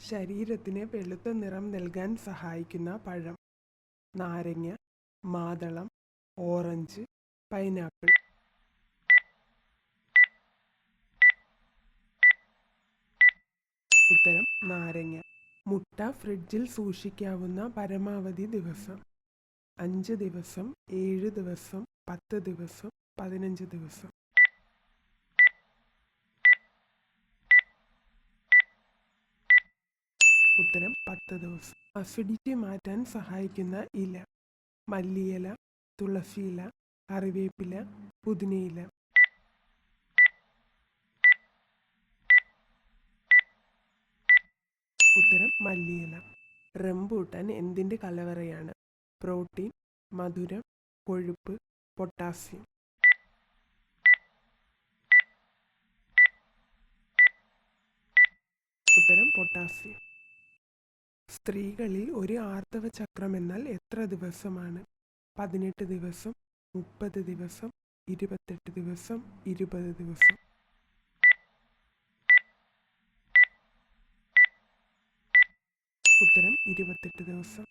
ശരീരത്തിന് വെളുത്ത നിറം നൽകാൻ സഹായിക്കുന്ന പഴം: നാരങ്ങ, മാതളം, ഓറഞ്ച്, പൈനാപ്പിൾ. ഉത്തരം നാരങ്ങ. മുട്ട ഫ്രിഡ്ജിൽ സൂക്ഷിക്കാവുന്ന പരമാവധി ദിവസം: 5 ദിവസം, 7 ദിവസം, 10 ദിവസം, 15 ദിവസം. ഉത്തരം 10 ദിവസം. അസിഡിറ്റി മാറ്റാൻ സഹായിക്കുന്ന ഇല: മല്ലിയില, തുളസിയില, കറിവേപ്പില, പുതിനയില. ഉത്തരം മല്ലിയില. റംബൂട്ടാൻ എന്തിൻ്റെ കലവറയാണ്? പ്രോട്ടീൻ, മധുരം, കൊഴുപ്പ്, പൊട്ടാസ്യം. ഉത്തരം പൊട്ടാസ്യം. സ്ത്രീകളിൽ ഒരു ആർത്തവ ചക്രം എന്നാൽ എത്ര ദിവസമാണ്? 18 ദിവസം, 30 ദിവസം, 28 ദിവസം, 20 ദിവസം. ഉത്തരം 28 ദിവസം.